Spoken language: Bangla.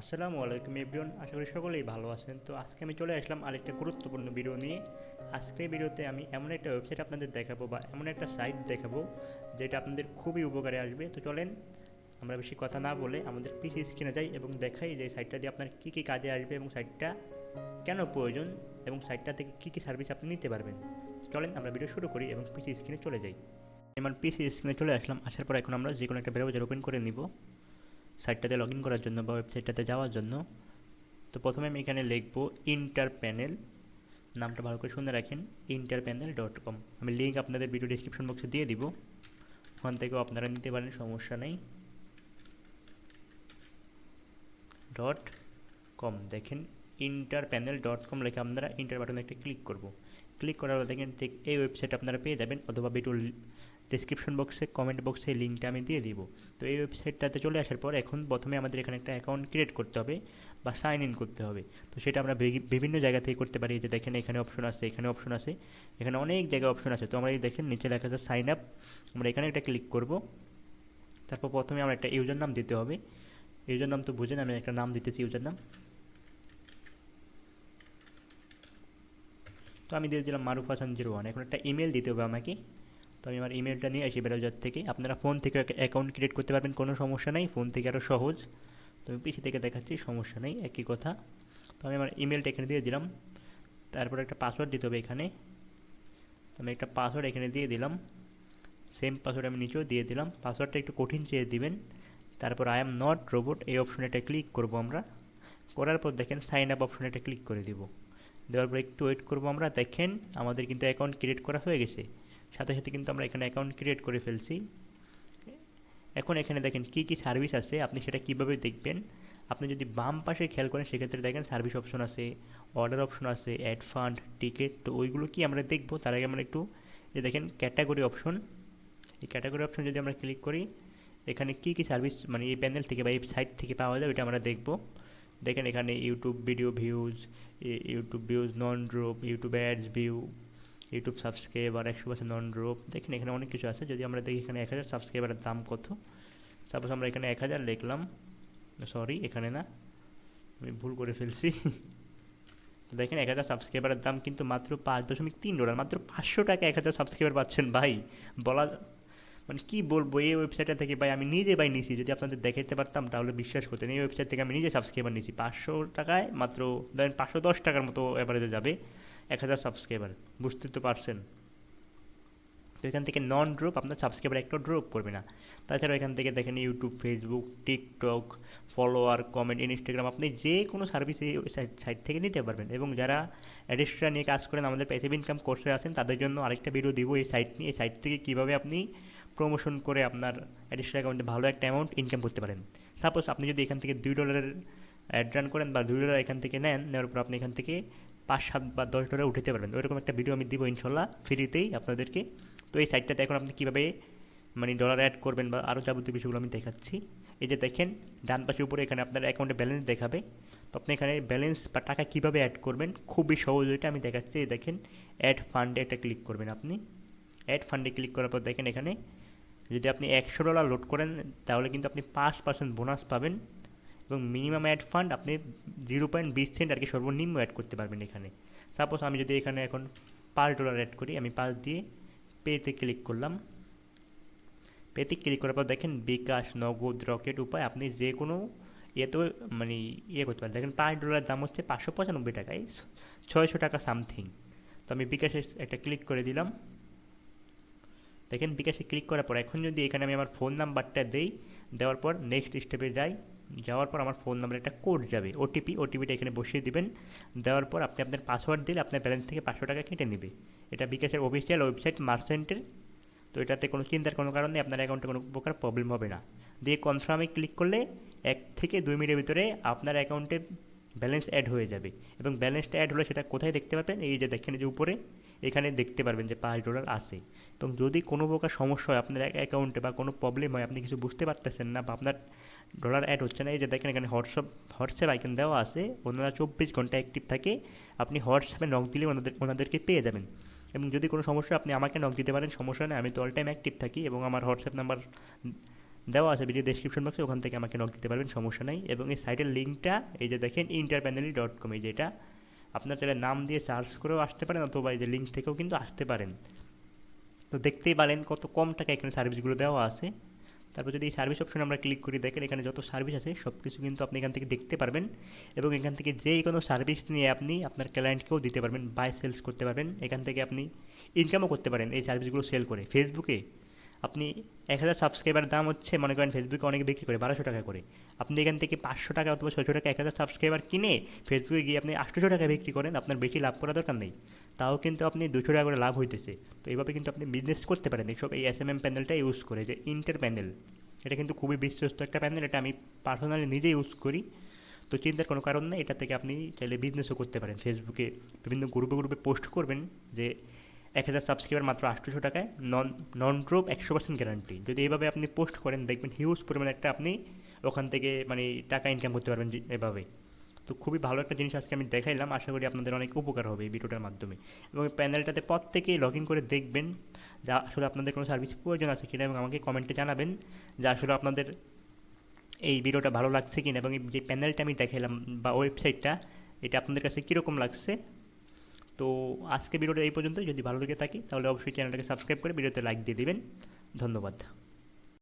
আসসালামু আলাইকুম এভরিওয়ান, আশা করি সকলেই ভালো আছেন। তো আজকে আমি চলে আসলাম আরেকটা গুরুত্বপূর্ণ ভিডিও নিয়ে। আজকের ভিডিওতে আমি এমন একটা ওয়েবসাইট আপনাদের দেখাবো বা এমন একটা সাইট দেখাবো যেটা আপনাদের খুবই উপকারে আসবে। তো চলেন আমরা বেশি কথা না বলে আমাদের পিসি স্ক্রিনে যাই এবং দেখাই যে সাইটটা দিয়ে আপনার কী কী কাজে আসবে এবং সাইটটা কেন প্রয়োজন এবং সাইটটা থেকে কী কী সার্ভিস আপনি নিতে পারবেন। চলেন আমরা ভিডিও শুরু করি এবং পিসি স্ক্রিনে চলে যাই। আমার পিসি স্ক্রিনে চলে আসলাম। আসার পর এখন আমরা যে কোনো একটা ব্রাউজার ওপেন করে নিব সাইটটাতে লগ ইন করার জন্য বা ওয়েবসাইটটাতে যাওয়ার জন্য। তো প্রথমে আমি এখানে লিখব ইন্টার প্যানেল, নামটা ভালো করে শুনে রাখেন, interpanel.com। আমি লিঙ্ক আপনাদের ভিডিও ডিসক্রিপশন বক্সে দিয়ে দিব, ওখান থেকেও আপনারা নিতে পারেন, সমস্যা নেই। .com দেখেন, interpanel.com লিখে আপনারা ইন্টার বাটনে একটা ক্লিক করব। ক্লিক করার পর দেখেন ঠিক এই ওয়েবসাইট আপনারা পেয়ে যাবেন, অথবা ভিডিও ডিসক্রিপশন বক্সে কমেন্ট বক্সে লিঙ্কটা আমি দিয়ে দিব। তো এই ওয়েবসাইটটাতে চলে আসার পর এখন প্রথমে আমাদের এখানে একটা অ্যাকাউন্ট ক্রিয়েট করতে হবে বা সাইন ইন করতে হবে। তো সেটা আমরা বিভিন্ন জায়গা থেকে করতে পারি। যে দেখেন এখানে অপশন আছে, এখানে অপশন আছে, এখানে অনেক জায়গায় অপশন আছে। তো আমরা এই দেখেন নিচে লেখা আছে সাইন আপ, আমরা এখানে একটা ক্লিক করব। তারপর প্রথমে আমরা একটা ইউজার নাম দিতে হবে। ইউজার নাম তো বুঝেন, আমি একটা নাম দিতেছি ইউজার নাম। তো আমি দিয়ে দিলাম মারুফ হাসান 01। এখন একটা ইমেল দিতে হবে আমাকে। তো আমি আমার ইমেলটা নিয়ে আসি ব্রাউজার থেকে। আপনারা ফোন থেকে অ্যাকাউন্ট ক্রিয়েট করতে পারবেন, কোনো সমস্যা নেই, ফোন থেকে আরও সহজ। তো আমি পিসি থেকে দেখাচ্ছি, সমস্যা নেই, একই কথা। তো আমি আমার ইমেলটা এখানে দিয়ে দিলাম। তারপর একটা পাসওয়ার্ড দিতে হবে এখানে। তো আমি একটা পাসওয়ার্ড এখানে দিয়ে দিলাম, সেম পাসওয়ার্ড আমি নিচেও দিয়ে দিলাম। পাসওয়ার্ডটা একটু কঠিন চেয়ে দিবেন। তারপর আই এম নট রোবট এই অপশনে একটা ক্লিক করব আমরা। করার পর দেখেন সাইন আপ অপশনে একটা ক্লিক করে দিব। দেওয়ার পর একটু ওয়েট করবো আমরা। দেখেন আমাদের কিন্তু অ্যাকাউন্ট ক্রিয়েট করা হয়ে গেছে, সাথে সাথে কিন্তু আমরা এখানে অ্যাকাউন্ট ক্রিয়েট করে ফেলছি। এখন এখানে দেখেন কী কী সার্ভিস আছে, আপনি সেটা কীভাবে দেখবেন। আপনি যদি বাম পাশে খেয়াল করেন সেক্ষেত্রে দেখেন সার্ভিস অপশন আছে, অর্ডার অপশন আছে, অ্যাড ফান্ড, টিকিট। তো ওইগুলো কি আমরা দেখবো তার আগে আমরা একটু এই দেখেন ক্যাটাগরি অপশন। এই ক্যাটাগরি অপশন যদি আমরা ক্লিক করি, এখানে কী কী সার্ভিস মানে এই প্যানেল থেকে বা এই সাইট থেকে পাওয়া যায় ওইটা আমরা দেখব। দেখেন এখানে YouTube video views, YouTube views নন drop, YouTube ads view, YouTube subscriber 100% নন ড্রপ। দেখেন এখানে অনেক কিছু আছে। যদি আমরা দেখি এখানে 1000 সাবস্ক্রাইবারের দাম কত, সাপোজ আমরা এখানে 1000 লিখলাম, সরি এখানে না, আমি ভুল করে ফেলছি। দেখেন 1000 সাবস্ক্রাইবারের দাম কিন্তু মাত্র $5.3, মাত্র 500 টাকা 1000 সাবস্ক্রাইবার পাচ্ছেন ভাই। বলা মানে কি বলবো, এই ওয়েবসাইটটা থেকে ভাই আমি নিজে নিছি। যদি আপনাদের দেখাতে পারতাম তাহলে বিশ্বাস করতেন। এই ওয়েবসাইট থেকে আমি নিজে সাবস্ক্রাইবার নিছি 500 টাকায়, মাত্র ধরেন 510 টাকার মতো অ্যাভারেজে যাবে 1000 সাবস্ক্রাইবার, বুঝতে তো পারছেন। তো এখান থেকে নন ড্রপ আপনার সাবস্ক্রাইবার একটাও ড্রপ করবে না। তাছাড়াও এখান থেকে দেখেন YouTube, Facebook, TikTok, follower, comment, Instagram, আপনি যে কোনো সার্ভিস এই সাইট থেকে নিতে পারবেন। এবং যারা অ্যাডিস্ট্রা নিয়ে কাজ করেন, আমাদের প্যাসিভ ইনকাম কোর্সে আছেন, তাদের জন্য আরেকটা ভিডিও দিব এই সাইট নিয়ে। এই সাইট থেকে কীভাবে আপনি প্রমোশন করে আপনার অ্যাডিস্ট্রা অ্যাকাউন্টে ভালো একটা অ্যামাউন্ট ইনকাম করতে পারেন। সাপোজ আপনি যদি এখান থেকে $2 অ্যাড রান করেন বা $2 এখান থেকে নেন, নেওয়ার পর আপনি এখান থেকে 5, 7 বা $10 উঠাতে পারবেন। ওইরকম একটা ভিডিও আমি দিব ইনশাল্লাহ ফ্রিতেই আপনাদেরকে। তো এই সাইটটাতে এখন আপনি কীভাবে মানে ডলার অ্যাড করবেন বা আরও যাবতীয় বিষয়গুলো আমি দেখাচ্ছি। এই যে দেখেন ডান পাশে উপরে এখানে আপনার অ্যাকাউন্টে ব্যালেন্স দেখাবে। তো আপনি এখানে ব্যালেন্স বা টাকা কীভাবে অ্যাড করবেন খুবই সহজ, এটা আমি দেখাচ্ছি। এই দেখেন অ্যাড ফান্ডে একটা ক্লিক করবেন আপনি। অ্যাড ফান্ডে ক্লিক করার পর দেখেন এখানে যদি আপনি $100 লোড করেন তাহলে কিন্তু আপনি 5% বোনাস পাবেন। এবং মিনিমাম অ্যাড ফান্ড আপনি 0.20 সেন্ট আর কি সর্বনিম্ন অ্যাড করতে পারবেন এখানে। সাপোজ আমি যদি এখানে এখন $5 অ্যাড করি, আমি 5 দিয়ে পেতে ক্লিক করলাম। পেতে ক্লিক করার পর দেখেন বিকাশ, নগদ, রকেট উপায় আপনি যে কোনো ইয়েতেও মানে করতে পারেন। দেখেন $5 দাম হচ্ছে 595 টাকায়, 600 টাকা সামথিং। তো আমি বিকাশে একটা ক্লিক করে দিলাম। দেখেন বিকাশে ক্লিক করার পর এখন যদি এখানে আমি আমার ফোন নাম্বারটা দেই, দেওয়ার পর নেক্সট স্টেপে যাই, যাওয়ার পর আমার ফোন নাম্বারে একটা কোড যাবে, ওটিপিটা এখানে বসিয়ে দিবেন। দেওয়ার পর আপনি আপনার পাসওয়ার্ড দিলে আপনার ব্যালেন্স থেকে 500 টাকা কেটে নেবে। এটা বিকাশের অফিসিয়াল ওয়েবসাইট মার্চেন্টের। তো এটাতে কোনো চিন্তার কোনো কারণ নেই, আপনার অ্যাকাউন্টে কোনো প্রকার প্রবলেম হবে না। দিয়ে কনফার্মে ক্লিক করলে 1 থেকে 2 মিনিটের ভিতরে আপনার অ্যাকাউন্টে ব্যালেন্স অ্যাড হয়ে যাবে। এবং ব্যালেন্সটা অ্যাড হলে সেটা কোথায় দেখতে পাবেন, এই যে দেখেন যে উপরে এখানে দেখতে পারবেন যে $5 আছে। এবং যদি কোনো প্রকার সমস্যা হয় আপনার অ্যাকাউন্টে বা কোনো প্রবলেম হয়, আপনি কিছু বুঝতে পারতেছেন না বা আপনার ডলার অ্যাড হচ্ছে না, এই যে দেখেন এখানে হোয়াটসঅ্যাপ আইকন দেওয়া আছে, ওনারা 24 ঘন্টা অ্যাক্টিভ থাকে। আপনি হোয়াটসঅ্যাপে নক দিলে ওনাদেরকে পেয়ে যাবেন। এবং যদি কোনো সমস্যা আপনি আমাকে নক দিতে পারেন, সমস্যা নেই, আমি তো অল টাইম অ্যাক্টিভ থাকি এবং আমার হোয়াটসঅ্যাপ নাম্বার দেওয়া আছে ভিডিও ডেসক্রিপশন বক্সে, ওখান থেকে আমাকে নক দিতে পারবেন, সমস্যা নাই। এবং এই সাইটের লিঙ্কটা এই যে দেখেন interpanely.com, এই যেটা আপনার চাইলে নাম দিয়ে সার্চ করেও আসতে পারেন, অথবা এই যে লিঙ্ক থেকেও কিন্তু আসতে পারেন। তো দেখতেই পারেন কত কম টাকা এখানে সার্ভিসগুলো দেওয়া আছে। তারপর যদি এই সার্ভিস অপশনে আমরা ক্লিক করি, দেখেন এখানে যত সার্ভিস আছে সব কিছু কিন্তু আপনি এখান থেকে দেখতে পারবেন, এবং এখান থেকে যে কোনো সার্ভিস নিয়ে আপনি আপনার ক্লায়েন্টকেও দিতে পারবেন, বাই সেলস করতে পারবেন। এখান থেকে আপনি ইনকামও করতে পারেন এই সার্ভিসগুলো সেল করে। ফেসবুকে আপনি 1000 সাবস্ক্রাইবার দাম হচ্ছে, মনে করেন ফেসবুকে অনেকে বিক্রি করে 1200 টাকা করে, আপনি এখান থেকে 500 টাকা অথবা 600 টাকা 1000 সাবস্ক্রাইবার কিনে ফেসবুকে গিয়ে আপনি 800 টাকা বিক্রি করেন, আপনার বেশি লাভ করা দরকার নেই, তাও কিন্তু আপনি 200 টাকা করে লাভ হইতেছে। তো এইভাবে কিন্তু আপনি বিজনেস করতে পারেন এইসব এই SMM প্যানেলটা ইউজ করে, যে ইন্টার প্যানেল। এটা কিন্তু খুবই বিশ্বস্ত একটা প্যানেল, এটা আমি পার্সোনালি নিজে ইউজ করি। তো চিন্তার কোনো কারণ নেই, এটা থেকে আপনি চাইলে বিজনেসও করতে পারেন। ফেসবুকে বিভিন্ন গ্রুপে গ্রুপে পোস্ট করবেন যে 1000 সাবস্ক্রাইবার মাত্র 800 টাকায়, নন ড্রপ 100% গ্যারান্টি। যদি এইভাবে আপনি পোস্ট করেন, দেখবেন হিউজ পরিমাণে একটা আপনি ওখান থেকে মানে টাকা ইনকাম করতে পারবেন এভাবে। তো খুবই ভালো একটা জিনিস আজকে আমি দেখাইলাম, আশা করি আপনাদের অনেক উপকার হবে এই ভিডিওটার মাধ্যমে। এবং এই প্যানেলটাতে প্রত্যেকেই লগ ইন করে দেখবেন যা আসলে আপনাদের কোনো সার্ভিস প্রয়োজন আছে কিনা, এবং আমাকে কমেন্টে জানাবেন যে আসলে আপনাদের এই ভিডিওটা ভালো লাগছে কিনা, এবং এই যে প্যানেলটা আমি দেখাইলাম বা ওয়েবসাইটটা, এটা আপনাদের কাছে কীরকম লাগছে। তো আজকে ভিডিওটা এই পর্যন্তই। যদি ভালো লেগে থাকে তাহলে অবশ্যই চ্যানেলটাকে সাবস্ক্রাইব করে ভিডিওতে লাইক দিয়ে দিবেন। ধন্যবাদ।